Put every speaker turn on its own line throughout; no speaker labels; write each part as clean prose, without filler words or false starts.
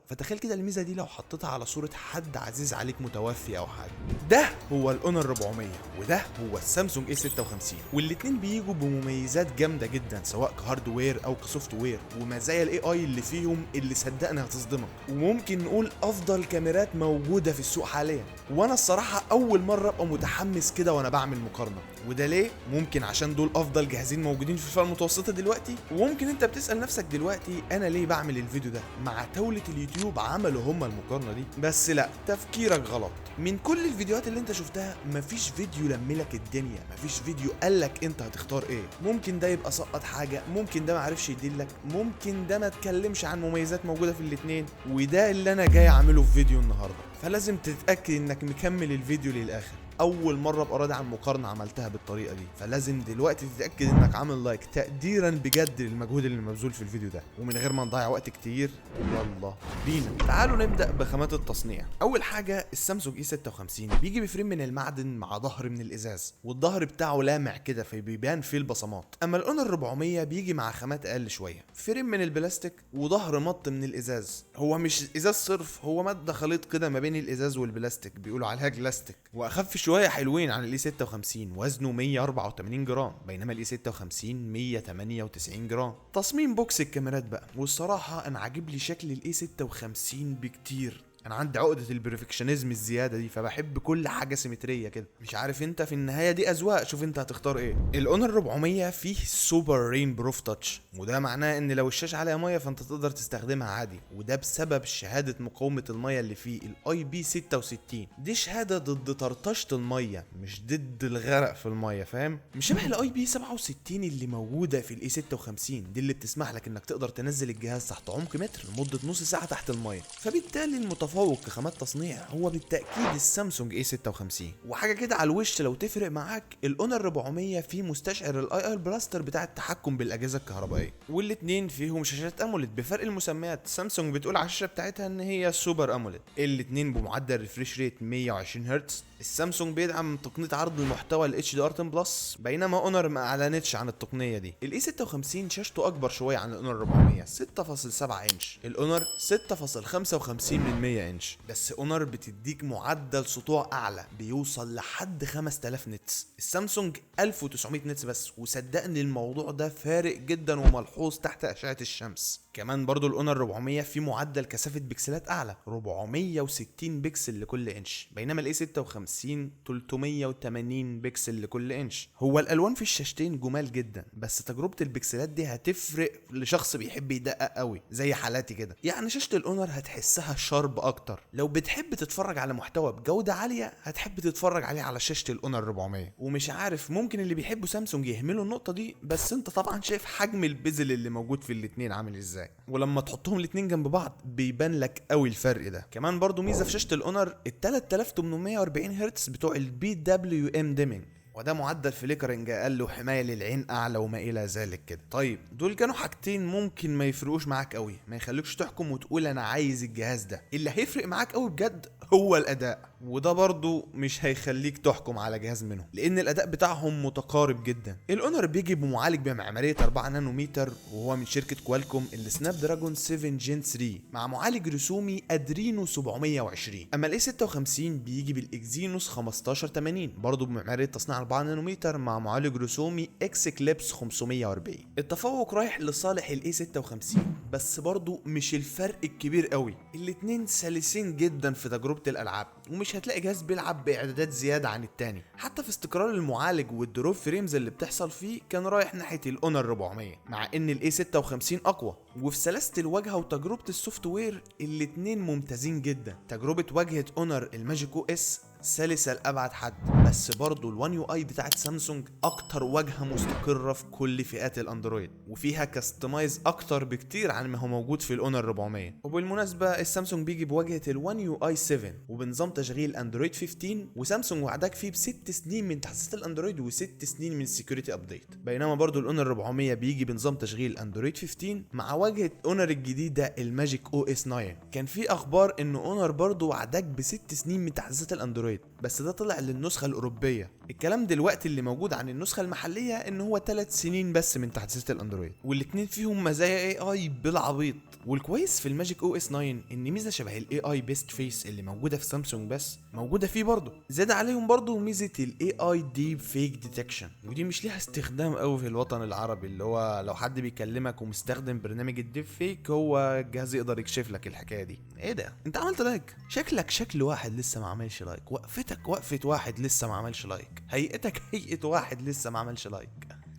فتخيل كده الميزه دي لو حطيتها على صوره حد عزيز عليك متوفي او حاجه. ده هو الاونر 400 وده هو السامسونج A56، والاتنين بيجوا بمميزات جامده جدا سواء كهاردوير او كسوفت وير، ومزايا الاي اي اللي فيهم اللي صدقني هتصدمك، وممكن نقول افضل كاميرات موجوده في السوق حاليا. وانا الصراحه اول مره ابقى متحمس كده وانا بعمل مقارنه، وده ليه؟ ممكن عشان دول افضل جهازين موجودين في الفئه المتوسطه دلوقتي. وممكن انت بتسال نفسك دلوقتي انا ليه بعمل الفيديو ده مع تولة اليوتيوب عملوا هم المقارنه دي؟ بس لا، تفكيرك غلط. من كل الفيديوهات اللي انت شفتها مفيش فيديو لملك الدنيا، مفيش فيديو قالك انت هتختار ايه. ممكن ده يبقى سقط حاجه، ممكن ده معرفش يدلك، ممكن ده ما اتكلمش عن مميزات موجوده في الاتنين، وده اللي انا جاي اعمله في فيديو النهارده. فلازم تتاكد انك مكمل الفيديو للاخر. اول مره ابقى راضي عن مقارنه عملتها بالطريقه دي، فلازم دلوقتي تتاكد انك عامل لايك تقديرا بجد للمجهود اللي مبذول في الفيديو ده. ومن غير ما نضيع وقت كتير يلا بينا. تعالوا نبدا بخامات التصنيع. اول حاجه السامسونج A56 بيجي بفريم من المعدن مع ظهر من الازاز، والظهر بتاعه لامع كده فبيبان فيه البصمات. اما الاونر 400 بيجي مع خامات اقل شويه، فريم من البلاستيك وظهر مط من الازاز. هو مش ازاز صرف، هو ماده خليط كده ما بين الازاز والبلاستيك بيقولوا عليها جلاستيك، واخف شويه حلوين عن الA56، وزنه 184 جرام بينما الA56 198 جرام. تصميم بوكس الكاميرات بقى، والصراحه انا عاجب لي شكل الA56 بكتير. انا عندي عقده البرفكشنزم الزياده دي، فبحب كل حاجه سيمتريه كده. مش عارف انت، في النهايه دي اذواق، شوف انت هتختار ايه. الاونر 400 فيه سوبر رين بروف تاتش، وده معناه ان لو الشاشه عليها ميه فانت تقدر تستخدمها عادي، وده بسبب شهاده مقاومه الميه اللي فيه IP66. دي شهاده ضد طرطشه الميه مش ضد الغرق في الميه، فاهم؟ مش شبه IP67 اللي موجوده في الA56 دي، اللي بتسمح لك انك تقدر تنزل الجهاز تحت عمق متر لمده نص ساعه تحت الميه. فبالتالي المتفوق كخامات تصنيع هو بالتاكيد السامسونج A56. وحاجه كده على الوش لو تفرق معاك، الاونر 400 فيه مستشعر الاي بلاستر بتاع التحكم بالاجهزه الكهربائيه، والاتنين فيهم شاشات اموليد بفرق المسميات. سامسونج بتقول على الشاشه بتاعتها ان هي سوبر اموليد، الاتنين بمعدل ريفريش ريت 120 هرتز. السامسونج بيدعم تقنيه عرض المحتوى ال HDR10 بلس، بينما اونر ما اعلنتش عن التقنيه دي. الاي 56 شاشته اكبر شويه عن الاونر 400، 6.7 انش، الاونر 6.55 انش. بس اونر بتديك معدل سطوع اعلى بيوصل لحد 5000 نتس، السامسونج 1900 نتس بس، وصدقني الموضوع ده فارق جدا وملحوظ تحت اشعه الشمس. كمان برضو الاونر 400 في معدل كثافه بكسلات اعلى 460 بكسل لكل انش، بينما الاي 56 380 بكسل لكل انش. هو الالوان في الشاشتين جمال جدا، بس تجربه البكسلات دي هتفرق لشخص بيحب يدقق قوي زي حالاتي كده. يعني شاشه الاونر هتحسها شارب اكتر، لو بتحب تتفرج على محتوى بجوده عاليه هتحب تتفرج عليه على شاشه الاونر 400. ومش عارف، ممكن اللي بيحبوا سامسونج يهملوا النقطه دي، بس انت طبعا شايف حجم البزل اللي موجود في الاتنين عامل ازاي، ولما تحطهم الاتنين جنب بعض بيبان لك قوي الفرق ده. كمان برضو ميزه في شاشه الاونر ال 3840 هرتز بتوع البي دبليو ام ديمينج، وده معدل فليكرنج اقل وحمايه للعين اعلى وما الى ذلك كده. طيب دول كانوا حاجتين ممكن ما يفرقوش معاك قوي، ما يخليكش تحكم وتقول انا عايز الجهاز ده. اللي هيفرق معاك قوي بجد هو الاداء، وده برضو مش هيخليك تحكم على جهاز منهم لان الاداء بتاعهم متقارب جدا. الاونر بيجي بمعالج بمعماريه 4 نانومتر وهو من شركه كوالكوم، السناب دراجون 7 جين 3 مع معالج رسومي ادرينو 720. اما الاي 56 بيجي بالاكزينوس 1580 برضو بمعماريه تصنيع 4 نانومتر مع معالج رسومي اكس كليبس 540. التفوق رايح لصالح الاي 56، بس برضو مش الفرق الكبير قوي، الاتنين سلسين جدا في تجربه الالعاب، ومش هتلاقي جهاز بيلعب باعدادات زياده عن التاني. حتى في استقرار المعالج والدروب فريمز اللي بتحصل فيه كان رايح ناحيه الاونر 400، مع ان الاي 56 اقوى. وفي سلاسه الواجهه وتجربه السوفت وير الاتنين ممتازين جدا. تجربه واجهه اونر الماجيك او اس سلسه لابعد حد، بس برضه الوان يو اي بتاعت سامسونج اكتر واجهه مستقره في كل فئات الاندرويد، وفيها كاستمايز اكتر بكتير عن ما هو موجود في الاونر 400. وبالمناسبه السامسونج بيجي بواجهه الوان يو اي 7 وبنظام تشغيل اندرويد 15، وسامسونج وعدك فيه ب6 سنين من تحديثات الاندرويد و6 سنين من السكيورتي ابديت. بينما برضو الاونر 400 بيجي بنظام تشغيل اندرويد 15 مع واجهه اونر الجديده الماجيك او اس 9. كان في اخبار ان اونر برضو وعدك ب6 سنين من تحديثات الاندرويد، بس ده طلع للنسخه الاوروبيه. الكلام دلوقتي اللي موجود عن النسخه المحليه ان هو 3 سنين بس من تحديثات الاندرويد، والاتنين فيهم مزايا اي بالعبيط. والكويس في الماجيك او اس 9 ان ميزه شبه الاي اي بيست فيس اللي موجوده في سامسونج بس موجوده فيه برضه. زاد عليهم برضه ميزه الاي اي ديب فيك ديتكشن، ودي مش ليها استخدام قوي في الوطن العربي، اللي هو لو حد بيكلمك ومستخدم برنامج الديب فيك هو الجهاز يقدر يكشف لك الحكايه دي. ايه ده، انت عملت لايك؟ شكلك شكل واحد لسه ما عملش لايك، وقفتك وقفه واحد لسه ما عملش لايك، هيئتك هيئه واحد لسه ما عملش لايك.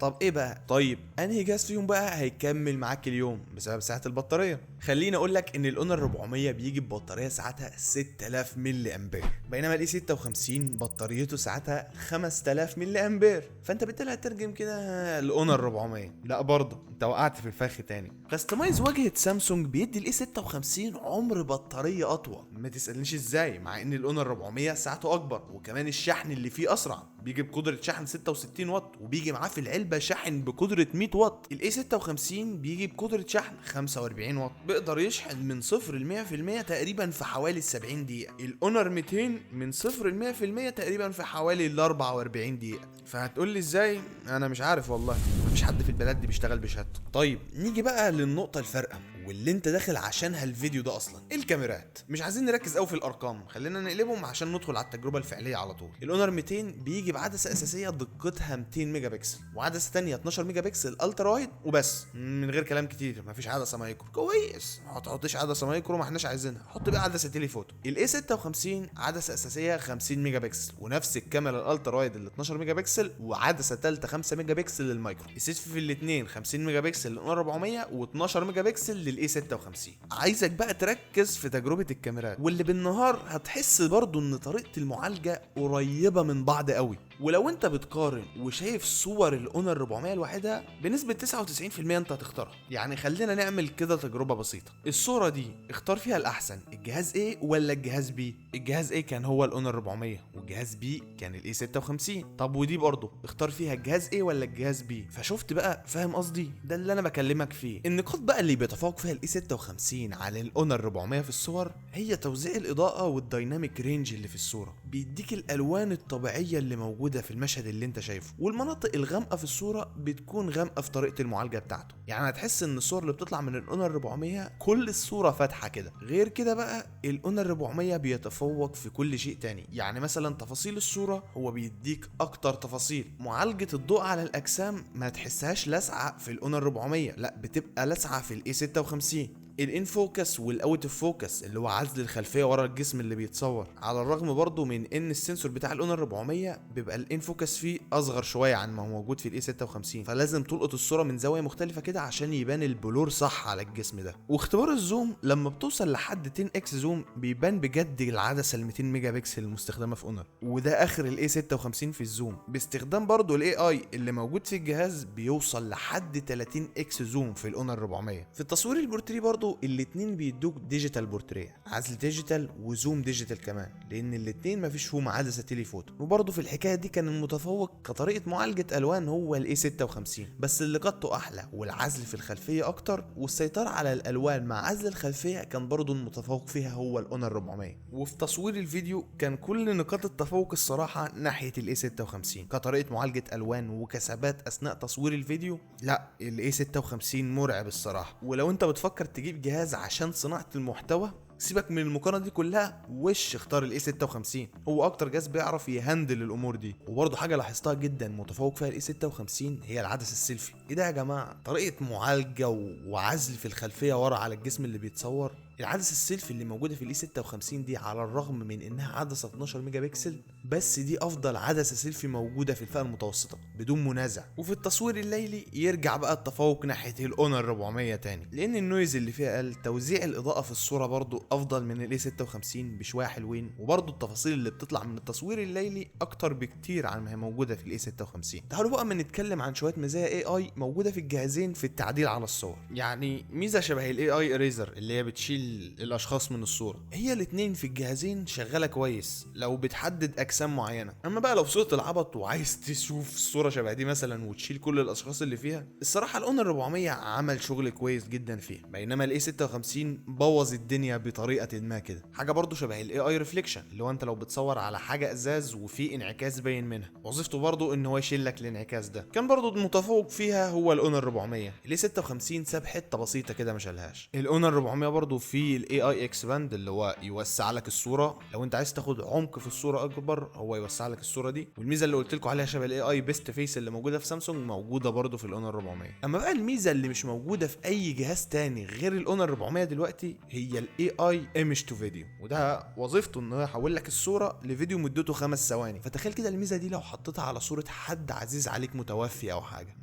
طب ايه بقى؟ طيب انهي جهاز فيهم بقى هيكمل معاك اليوم بسبب ساعه البطاريه؟ خليني اقول لك ان الاونر 400 بيجي ببطاريه ساعتها 6000 ملي امبير، بينما الاي 56 بطاريته ساعتها 5000 ملي امبير. فانت بالتالي هترجم كده الاونر 400. لا برضه انت وقعت في الفخ تاني. كاستمايز واجهه سامسونج بيدي الاي 56 عمر بطاريه اطول. ما تسالنيش ازاي، مع ان الاونر 400 ساعته اكبر، وكمان الشحن اللي فيه اسرع، بيجي بقدره شحن 66 واط، وبيجي معاه في العلبه شاحن بقدره 100 واط. الاي 56 بيجي بقدره شحن 45 واط، بيقدر يشحن من 0 ل 100% تقريبا في حوالي 70 دقيقه. الاونر 200 من 0 ل 100% تقريبا في حوالي 44 دقيقه. فهتقول لي ازاي؟ انا مش عارف والله، مفيش حد في البلد دي بيشتغل بشهادته. طيب نيجي بقى للنقطه الفارقه واللي انت داخل عشانها الفيديو ده اصلا، الكاميرات. مش عايزين نركز قوي في الارقام، خلينا نقلبهم عشان ندخل على التجربه الفعليه على طول. الاونر 200 بيجي بعدسه اساسيه دقتها 200 ميجا بكسل، وعدسه ثانيه 12 ميجا بكسل الترا وايد وبس، من غير كلام كتير. مفيش عدسه مايكرو. كويس، ما تحطش عدسه مايكرو، ما احناش عايزينها، حط بقى عدسه تيليفوتو. الاي 56 عدسه اساسيه 50 ميجا بكسل، ونفس الكاميرا الالترا وايد ال 12 ميجا بكسل، وعدسه ثالثه 5 ميجا بكسل للمايكرو. السيلفي في الاثنين 50 ميجا بكسل للاونر 400 و12 ميجا بكسل للاي 56. عايزك بقى تركز في تجربه الكاميرات، واللي بالنهار هتحس برضو ان طريقه المعالجه قريبه من بعض قوي. ولو انت بتقارن وشايف صور الاونر 400 لوحدها بنسبه 99% انت هتختارها. يعني خلينا نعمل كده تجربه بسيطه. الصوره دي اختار فيها الاحسن، الجهاز A ولا الجهاز B؟ الجهاز A كان هو الاونر 400، والجهاز B كان الاي 56. طب ودي برضو اختار فيها الجهاز A ولا الجهاز B؟ فشفت بقى، فاهم قصدي؟ ده اللي انا بكلمك فيه. النقاط بقى اللي بيتفوق فيها الاي 56 على الاونر 400 في الصور هي توزيع الاضاءه والدايناميك رينج اللي في الصوره. بيديك الالوان الطبيعيه اللي موجوده في المشهد اللي انت شايفه، والمناطق الغامقه في الصوره بتكون غامقه في طريقه المعالجه بتاعته. يعني هتحس ان الصور اللي بتطلع من الاونر 400 كل الصوره فاتحه كده. غير كده بقى الاونر 400 بيتفوق في كل شيء تاني. يعني مثلا تفاصيل الصوره هو بيديك اكتر تفاصيل. معالجه الضوء على الاجسام ما تحسهاش لاسعه في الاونر 400، لا بتبقى لاسعه في الاي 56. الان فوكس والاوت اوف فوكس اللي هو عزل الخلفيه ورا الجسم اللي بيتصور، على الرغم برضو من ان السنسور بتاع الاونر 400 بيبقى الان فوكس فيه اصغر شويه عن ما هو موجود في الاي 56، فلازم تلقط الصوره من زاويه مختلفه كده عشان يبان البلور صح على الجسم ده. واختبار الزوم لما بتوصل لحد 10 اكس زوم بيبان بجد العدسه ال 200 ميجا بكسل المستخدمه في اونر، وده اخر الاي 56 في الزوم. باستخدام برضو الاي اي اللي موجود في الجهاز بيوصل لحد 30 اكس زوم في الاونر 400. في التصوير البورتري برضو الاتنين بيدوك ديجيتال بورتريه، عزل ديجيتال وزوم ديجيتال كمان، لان الاتنين مفيش فيهم عدسه تيليفوتو. وبرضه في الحكايه دي كان المتفوق كطريقه معالجه الوان هو الاي 56، بس اللي قطته احلى والعزل في الخلفيه اكتر، والسيطره على الالوان مع عزل الخلفيه كان برضه المتفوق فيها هو الاونر 400. وفي تصوير الفيديو كان كل نقاط التفوق الصراحه ناحيه الاي 56 كطريقه معالجه الوان وكثافات اثناء تصوير الفيديو. لا الاي 56 مرعب الصراحه. ولو انت بتفكر تجيب جهاز عشان صناعه المحتوى سيبك من المقارنه دي كلها، وش اختار الاي 56، هو اكتر جهاز بيعرف يهندل الامور دي. وبرضه حاجه لاحظتها جدا متفوق فيها الاي 56 هي العدسه السيلفي. ايه ده يا جماعه؟ طريقه معالجه وعزل في الخلفيه ورا على الجسم اللي بيتصور. العدسه السيلفي اللي موجوده في الاي 56 دي على الرغم من انها عدسه 12 ميجا بكسل، بس دي افضل عدسه سيلفي موجوده في الفئه المتوسطه بدون منازع. وفي التصوير الليلي يرجع بقى التفوق ناحيه الاونر 400 تاني، لان النويز اللي فيها قل، توزيع الاضاءه في الصوره برضو افضل من الاي 56 بشويه حلوين، وبرضو التفاصيل اللي بتطلع من التصوير الليلي اكتر بكتير عن ما هي موجوده في الاي 56. تعالوا بقى نتكلم عن شويه مزايا اي اي موجوده في الجهازين في التعديل على الصور. يعني ميزه شبه الاي اي اريزر اللي هي بتشيل الاشخاص من الصوره. هي الاتنين في الجهازين شغاله كويس لو بتحدد اجسام معينه، اما بقى لو في صوره العبط وعايز تشوف الصوره شبه دي مثلا وتشيل كل الاشخاص اللي فيها، الصراحه الاونر 400 عمل شغل كويس جدا فيه، بينما الاي 56 بوظ الدنيا بطريقه ما كده. حاجه برضو شبه الاي اي ريفليكشن، اللي هو انت لو بتصور على حاجه ازاز وفي انعكاس باين منها، وظيفته برضو ان هو يشيل لك الانعكاس ده. كان برضو المتفوق فيها هو الاونر 400. الاي 56 ساب حته بسيطه كده ما شالهاش. الاونر 400 برضو في الاي اي اكسباند، اللي هو يوسع لك الصوره لو انت عايز تاخد عمق في الصوره اكبر، هو يوسع لك الصوره دي. والميزه اللي قلت لكم عليها شبه الاي اي بيست فيس اللي موجوده في سامسونج موجوده برضو في الاونر 400. اما بقى الميزه اللي مش موجوده في اي جهاز تاني غير الاونر 400 دلوقتي هي الاي اي ايمج تو فيديو، وده وظيفته انه يحول لك الصوره لفيديو مدته 5 ثواني. فتخيل كده الميزه دي لو حطيتها على صوره حد عزيز عليك متوفي او حاجه،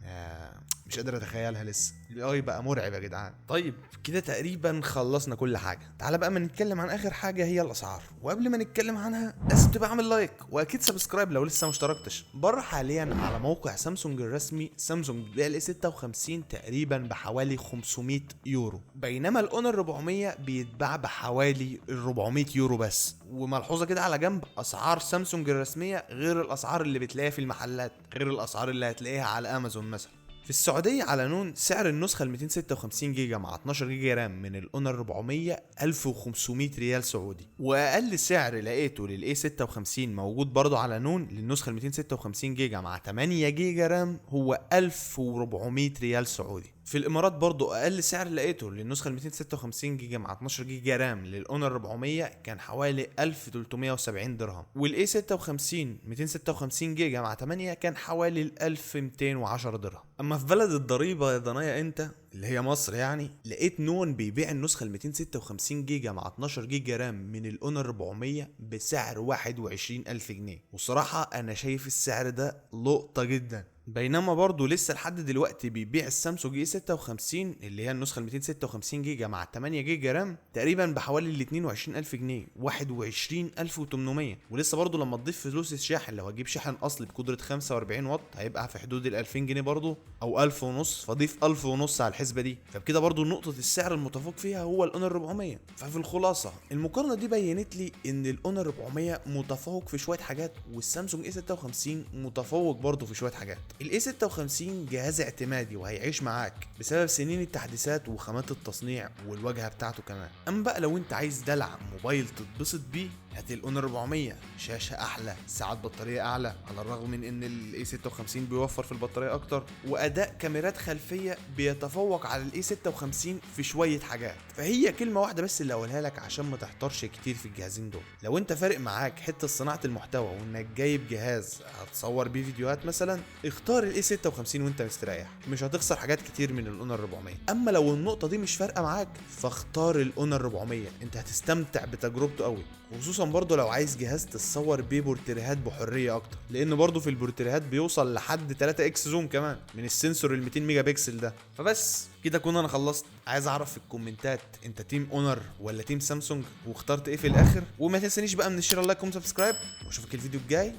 مش قادر اتخيلها لسه. الاي بقى مرعب يا جدعان. طيب كده تقريبا خلصنا كل حاجه، تعالى بقى ما نتكلم عن اخر حاجه هي الاسعار. وقبل ما نتكلم عنها لازم تبقى عامل لايك واكيد سبسكرايب لو لسه ما اشتركتش. بره حاليا على موقع سامسونج الرسمي سامسونج بتبيع الاي 56 تقريبا بحوالي 500 يورو، بينما الاونر 400 بيتباع بحوالي 400 يورو بس. وملحوظه كده على جنب، اسعار سامسونج الرسميه غير الاسعار اللي بتلاقيها في المحلات، غير الاسعار اللي هتلاقيها على امازون مثلا. في السعودية على نون سعر النسخة ال 256 جيجا مع 12 جيجا رام من الاونر 400 1500 ريال سعودي، واقل سعر لقيته للاي 56 موجود برضه على نون للنسخة ال 256 جيجا مع 8 جيجا رام هو 1400 ريال سعودي. في الامارات برضو اقل سعر لقيته للنسخه ال 256 جيجا مع 12 جيجا رام للاونر 400 كان حوالي 1370 درهم، والاي 56 256 جيجا مع 8 كان حوالي 1210 درهم. اما في بلد الضريبه يا ضنايا انت اللي هي مصر يعني، لقيت نون بيبيع النسخه ال 256 جيجا مع 12 جيجا رام من الاونر 400 بسعر 21000 جنيه، وصراحه انا شايف السعر ده لقطه جدا. بينما برضو لسه لحد دلوقتي بيبيع السامسونج اي 56 اللي هي النسخه ال 256 جيجا مع 8 جيجا رام تقريبا بحوالي ال 22000 جنيه 21800. ولسه برضو لما تضيف فلوس الشاحن، لو هتجيب شاحن اصلي بقدره 45 واط هيبقى في حدود ال 2000 جنيه برضو او 1000 ونص، فضيف 1000 ونص على الحسبه دي. فبكده برضو نقطه السعر المتفوق فيها هو الاونر 400. ففي الخلاصه المقارنه دي بينت لي ان الاونر 400 متفوق في شويه حاجات، والسامسونج اي 56 متفوق برضو في شويه حاجات. الاي 56 جهاز اعتمادي وهيعيش معاك بسبب سنين التحديثات وخامات التصنيع والواجهه بتاعته كمان. اما بقى لو انت عايز دلع موبايل تتبسط بيه هات الاونر 400، شاشه احلى، ساعات بطاريه اعلى على الرغم من ان الاي 56 بيوفر في البطاريه اكتر، واداء كاميرات خلفيه بيتفوق على الاي 56 في شويه حاجات. فهي كلمه واحده بس اللي اقولها لك عشان ما تحتارش كتير في الجهازين دول. لو انت فارق معاك حته صناعه المحتوى وانك جايب جهاز هتصور بيه فيديوهات مثلا، اختار الاي 56 وانت مستريح، مش هتخسر حاجات كتير من الاونر 400. اما لو النقطه دي مش فارقه معاك فاختار الاونر 400، انت هتستمتع بتجربته قوي، وخصوصا برضو لو عايز جهاز تتصور بيه بورتريهات بحريه اكتر، لان برضو في البورتريهات بيوصل لحد 3 اكس زوم كمان من السنسور ال 200 ميجا بكسل ده. فبس كده كنا انا خلصت. عايز اعرف في الكومنتات انت تيم اونر ولا تيم سامسونج واخترت ايه في الاخر، وما تنسانيش بقى من الشير لايك وسبسكرايب، واشوفك الفيديو الجاي.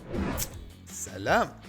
سلام.